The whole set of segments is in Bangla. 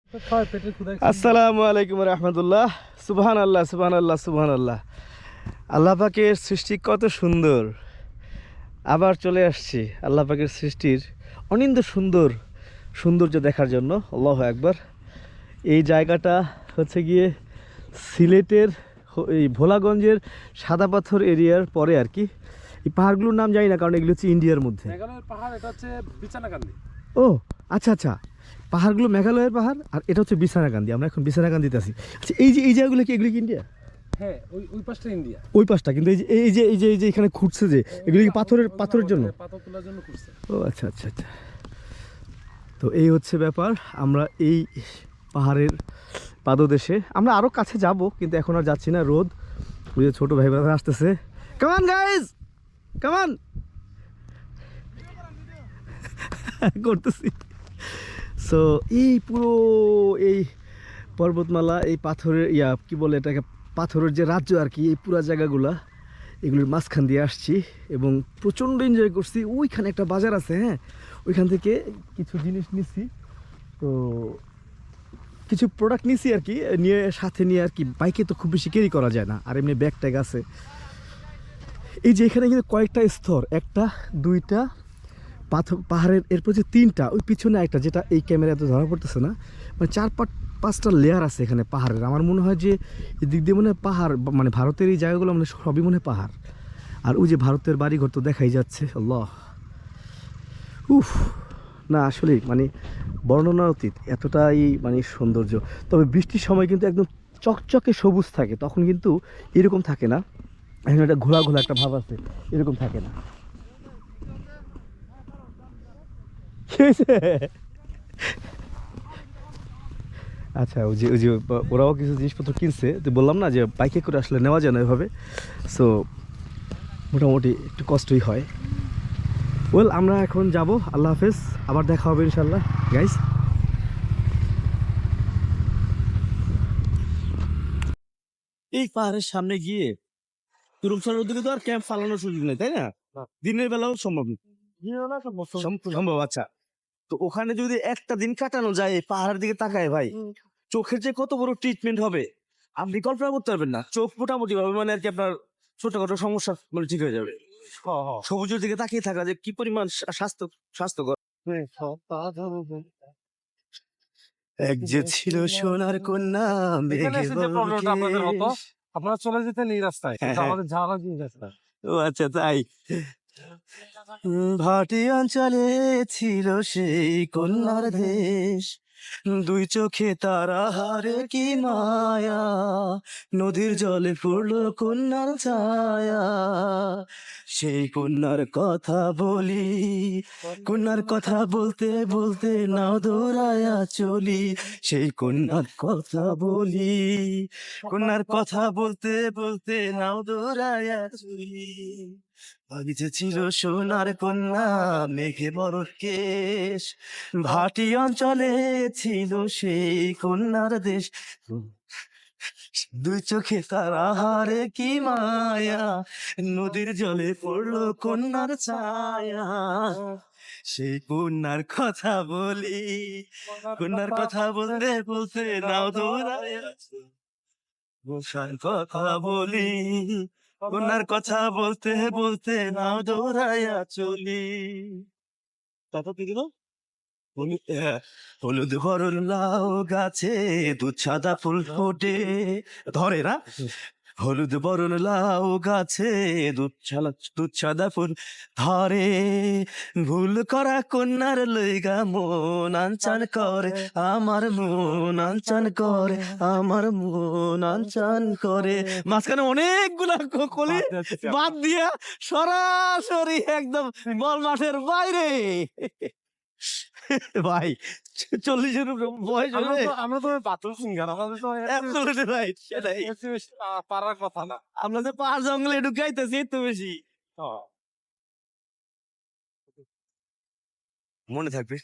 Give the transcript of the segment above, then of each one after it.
আসসালামু আলাইকুম রহমতুল্লাহ। সুবহান আল্লাহ, সুবহান আল্লাহ, সুবহান আল্লাহ। আল্লাহ পাকের সৃষ্টি কত সুন্দর। আবার চলে আসছি আল্লাহ পাকের সৃষ্টির অনিন্দ সুন্দর সৌন্দর্য দেখার জন্য। আল্লাহু আকবার। এই জায়গাটা হচ্ছে গিয়ে সিলেটের এই ভোলাগঞ্জের সাদা পাথর এরিয়ার পরে আর কি। এই পাহাড়গুলোর নাম জানি না, কারণ এগুলো হচ্ছে ইন্ডিয়ার মধ্যে। মেঘালয়ের পাহাড়, এটা হচ্ছে বিছানাকান্দি। ও আচ্ছা আচ্ছা, পাহাড়গুলো মেঘালয়ের পাহাড়, আর এটা হচ্ছে বিছানাকান্দি। আমরা এখন বিছানাকান্দিতে আছি। আচ্ছা, এই জায়গাগুলো কি, এগুলো কি ইন্ডিয়া? হ্যাঁ, ওই পাশটা ইন্ডিয়া। ওই পাশটা কিন্তু এই যে এখানে খুঁড়ছে যে, এগুলো কি পাথরের জন্য? পাথর তোলার জন্য করছে। ও আচ্ছা আচ্ছা আচ্ছা। তো এই হচ্ছে ব্যাপার। আমরা এই পাহাড়ের পাদদেশে, আমরা আরও কাছে যাব কিন্তু এখন আর যাচ্ছি না। রোদ, ওই যে ছোটো ভাই ব্রাদার আসতেছে। কামান গাইজ, কামান করতেছি। সো এই পুরো এই পর্বতমালা, এই পাথরের কি বলে এটাকে, পাথরের যে রাজ্য আর কি, এই পুরা জায়গাগুলা এগুলোর মাঝখান দিয়ে আসছি এবং প্রচণ্ড এনজয় করছি। ওইখানে একটা বাজার আছে, হ্যাঁ, ওইখান থেকে কিছু জিনিস নিছি। তো কিছু প্রোডাক্ট নিছি আর কি, সাথে নিয়ে আর কি। বাইকে তো খুব বেশি ক্যারি করা যায় না, আর এমনি ব্যাগ ট্যাগ আছে। এই যে এখানে কিন্তু কয়েকটা স্তর, একটা দুইটা পাহাড়ের, এরপর যে তিনটা, ওই পিছনে একটা, যেটা এই ক্যামেরা এত ধরা পড়তেছে না, মানে চার পাঁচটা লেয়ার আছে এখানে পাহাড়ের। আমার মনে হয় যে এদিক দিয়ে মনে হয় পাহাড়, মানে ভারতের এই জায়গাগুলো মানে সবই মনে হয় পাহাড়। আর ওই যে ভারতের বাড়িঘর তো দেখাই যাচ্ছে। আল্লাহ, উফ, না আসলে মানে বর্ণনার অতীত এতটাই মানে সৌন্দর্য। তবে বৃষ্টির সময় কিন্তু একদম চকচকে সবুজ থাকে, তখন কিন্তু এরকম থাকে না। এখন একটা ঘোলা ঘোলা একটা ভাব আছে, এরকম থাকে না। আচ্ছা, ওই যে ওরাও কিছু জিনিসপত্র কিনছে। তো বললাম না যে বাইকে করে আসলে নেওয়া যায় না এভাবে। সো মোটামুটি একটু কষ্টই হয়। ওয়েল, আমরা এখন যাব। আল্লাহ হাফেজ, আবার দেখা হবে ইনশাল্লাহ গাইস। এই পাহাড়ের সামনে গিয়ে তুরুমসরের ওদিকে তো আর ক্যাম্প ফালানোর সুযোগ নেই, তাই না? দিনের বেলাও সম্ভব সম্ভব। আচ্ছা, তো ওখানে যদি একটা দিন কাটানো যায় এই পাহাড়ের দিকে তাকায়, ভাই, চোখের যে কত বড় ট্রিটমেন্ট হবে আপনি কল্পনা করতে পারবেন না। চোখ মোটামুটি ভাবে মানে আর কি আপনার ছোটখাটো সমস্যা মানে ঠিক হয়ে যাবে। সবুজের দিকে তাকিয়ে থাকা যে কি পরিমাণ স্বাস্থ্যকর। এক যে ছিল সোনার কন্যা, এখানে মেঘে এসে যে বরণ প্রবলেমটা আপনাদের হতো, কেশ। আপনারা চলে যেতেন এই রাস্তায়, হ্যাঁ, কিন্তু হ্যাঁ। আমাদের যাওয়ার দিন রাস্তা। ও আচ্ছা, তাই। ভাটি অঞ্চলে ছিল সেই কন্যার দেশ, দুই চোখে তারা হারে কি মায়া, নদীর জলে পড়লো কন্যার ছায়া। সেই কন্যার কথা বলি, কন্যার কথা বলতে বলতে নাও দৌড়ায়া চলি। সেই কন্যার কথা বলি, কন্যার কথা বলতে বলতে নাও দৌড়ায়া চলি। বাগিচে ছিল সোনার কন্যা, মেঘে বরণ কেশ, ভাটি অঞ্চলে ছিল সেই কন্যার দেশ, দুই চোখে তারা হারে কি মায়া, নদীর জলে পড়লো কন্যার ছায়া। সেই কন্যার কথা বলি, কন্যার কথা বলতে বলতে নাও দৌড়ায়, গোসার কথা বলি, কন্যার কথা বলতে বলতে নাও দৌড়াইয়া চলি। তারপর কি দিল? হলুদ বরণ লাউ গাছে দুধ সাদা ফুল ফোটে, ধরে না? হলুদ বরণ লাউ গাছে দুধ সাদা ফুল ধরে, ভুল করা কন্যার লইগা মন আনচান করে, আমার মন আনচান করে, আমার মন আনচান করে। মাঝখানে অনেকগুলা কলি বাদ দিয়া সরাসরি একদম বল মাঠের বাইরে। ভাই, 40-এর বয়স হলে আমরা তো বাথরুম সিঙ্গার, আমাদের তো absolutely right, সেটাই। পারার কথা না। আমরা যে পাহাড় জঙ্গলে ঢুকাইতেছি তো বেশি মনে থাকবে।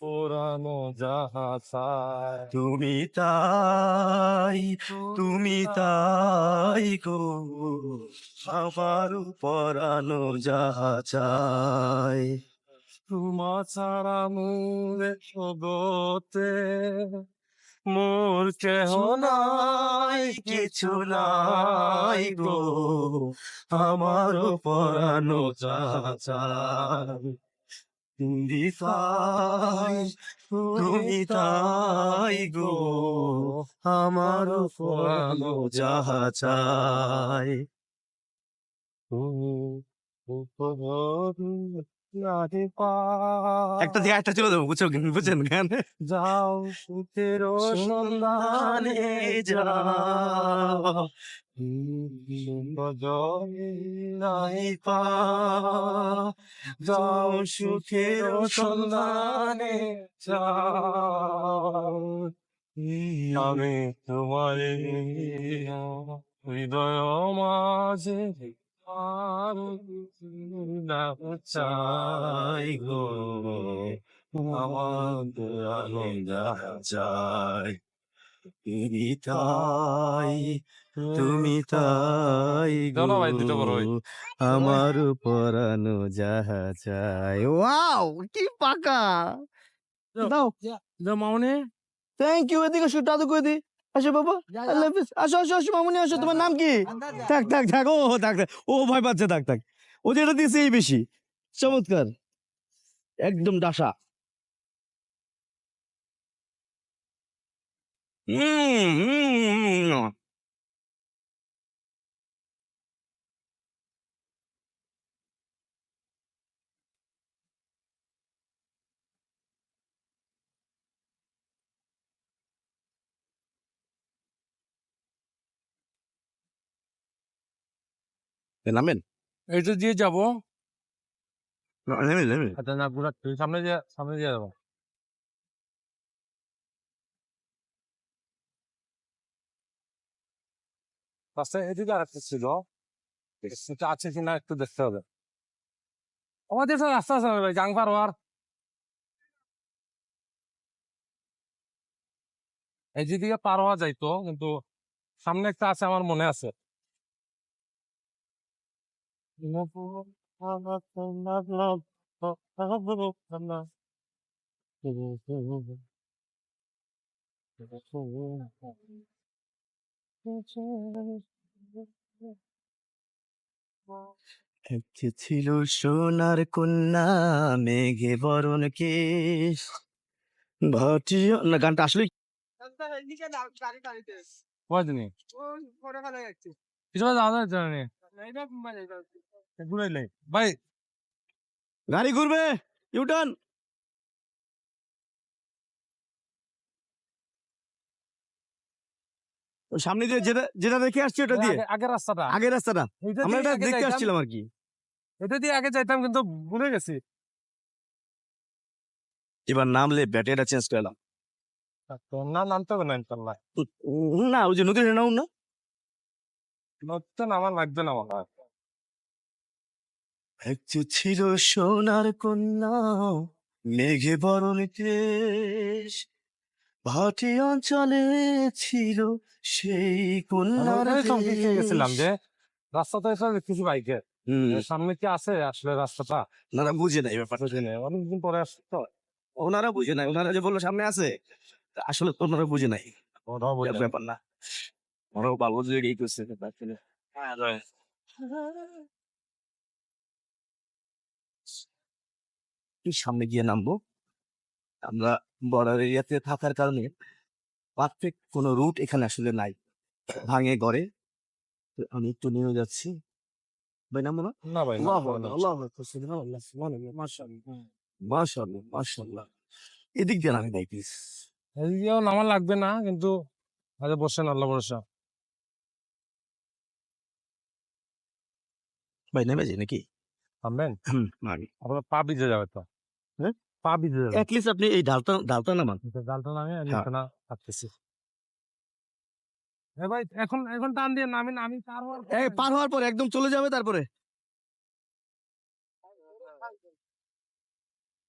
পুরানো জাহাজ, তুমি তাই, তুমি তাই গো, আমার পরানো যাহা চাই। তোমা ছাড়া মোরে জগতে মোর কেহ নাই, কিছু নাই গো, আমার পরানো চাচাই। তুমি তাই, তুমি তাই গো, আমার পরানো যাহা চাই। তুমি একটা থেকে একটা চলে যাবো, বুঝছো? বুঝছেন গান? যাও সুখের সন্ধানে যাও, নাই পা, যাও সুখের সন্ধানে যাও। আমি তোমার হৃদয় মাঝে আর না চাই গো, আমার আনন্দ চাই। তুমি তাই, তুমি তাই গো, আমার পরানো যাহা চাই। ওয়াও, কি পাকা! দাও মামনি, থ্যাংক ইউ। এদিকে আসো, দাদু কই দি। আসো বাবা, আল্লাহ হাফেজ। আসো আসো আসো মামনি, আসো। তোমার নাম কি? থাক থাক থাক, ও থাক থাক, ও ভয় পাচ্ছে, থাক থাক। ও যেটা দিয়েছে এই বেশি চমৎকার, একদম ডাসা। নামেন, এটা দিয়ে যাবো। নামেন নামেন। আচ্ছা না, ঘোরা সামনে দিয়ে যাবো। রাস্তায় এদিকে আর একটা ছিল, সেটা আছে কিনা একটু দেখতে হবে। আমাদের তো রাস্তা আছে না ভাই, জাংপার হওয়ার এই যেদিকে পার হওয়া যাইতো, কিন্তু সামনে একটা আছে আমার মনে আছে। একটি ছিল সোনার কন্যা, মেঘে বরণ কেশ, ভাটিয়া না। গানটা আসলে কয়দিনই পিছনে যাওয়া যায় ঘুরাইলে ভাই। গাড়ি ঘুরবে, ইউটার্ন। সামনে দিয়ে যেটা যেটা দেখে আসছি ওটা দিয়ে আগের রাস্তাটা, আগের রাস্তাটা এইটা আমরা দিয়ে এটা আগে দেখতে যাইতাম, আসছিলাম আর কি। এটা দিয়ে আগে যাইতাম কিন্তু ভুলে গেছি। এবার নামলে ব্যাটারিটা চেঞ্জ করলাম। না, নামতে হবে না ইনশাল্লাহ। না, ওই যে নদীর নাম না। নতুন আমার লাগবে না মনে হয়। একটু ছিল সোনার কন্যা, মেঘে বরণ কেশ, ভাটি অঞ্চলে ছিল সেই কন্যার গেছিলাম যে দেশ। রাস্তাটা এসে কিছু বাইকে সামনে কি আছে আসলে রাস্তাটা, ওনারা বুঝে নাই ব্যাপারটা, বুঝিনি, অনেকদিন পরে আসছে তো। ওনারা বুঝে নাই। ওনারা যে বললো সামনে আছে, তা আসলে তো ওনারা বুঝে নাই। ওরাও বলছে। ব্যাপার না, ওরাও ভালো জায়গায় করছে ব্যাপার ছিল। একটু সামনে গিয়ে নামবো। আমরা বর্ডার এরিয়াতে থাকার কারণে পারফেক্ট কোনো রুট এখানে আসলে নাই, ভাঙে গড়ে। তো আমি একটু নেমে যাচ্ছি। ভাই নামবো না? না ভাই, আল্লাহু আকবার, আল্লাহু আকবার, সুবহানাল্লাহ, সুবহানাল্লাহ, মাশাআল্লাহ, মাশাআল্লাহ। এদিক দিয়ে নামি নাই প্লিজ। এদিকেও নামা লাগবে না, কিন্তু আরে বসেন, আল্লাহ ভরসা। ভাই নেমে যাই নাকি? থামবেন, নামি। আপনার পা ভিজে যাবে তো। হ্যাঁ, পা ভিজে যাবে, অ্যাটলিস্ট আপনি এই ঢালটা ঢালটা নামান। জালটা নামে হ্যাঁ, নিচে না থাকতেছি। ভাই এখন এখন টান দিয়ে নামি, আমি পার হওয়ার এই পার হওয়ার পরে একদম চলে যাবে, তারপরে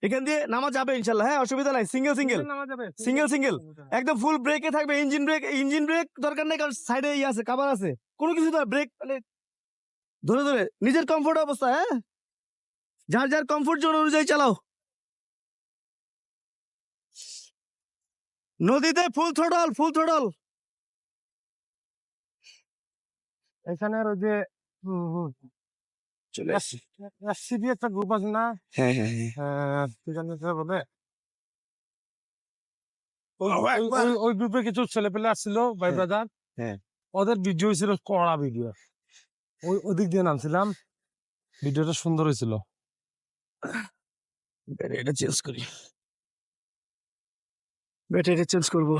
এখান দিয়ে নামা যাবে ইনশাল্লাহ। হ্যাঁ, অসুবিধা নাই। সিঙ্গেল সিঙ্গেল নামা যাবে, সিঙ্গেল সিঙ্গেল একদম ফুল ব্রেকে থাকবে। ইঞ্জিন ব্রেক দরকার নেই, কারণ সাইডে ইয়ে আছে, কাভার আছে। কোনো কিছু না, ব্রেক মানে ধরে ধরে নিজের কমফোর্ট অবস্থা। হ্যাঁ, যার যার কমফোর্ট জোন অনুযায়ী চালাও। নদীতে ফুল থ্রোটল। এখানে আর ওই যে চলে আসছি। এসসিবি একটা গ্রুপ আছে না, হ্যাঁ কি জানি সেটা বলে, ওই গ্রুপে কিছু ছেলেপেলে আসছিল ভাই হ্যাঁ, ব্রাদার, হ্যাঁ। ওদের ভিডিও হয়েছিল, কড়া ভিডিও, ওদিক দিয়ে নামছিলাম, ভিডিওটা সুন্দর হয়েছিল। ব্যাটারিটা চেঞ্জ করি, ব্যাটারিটা চেঞ্জ করবো।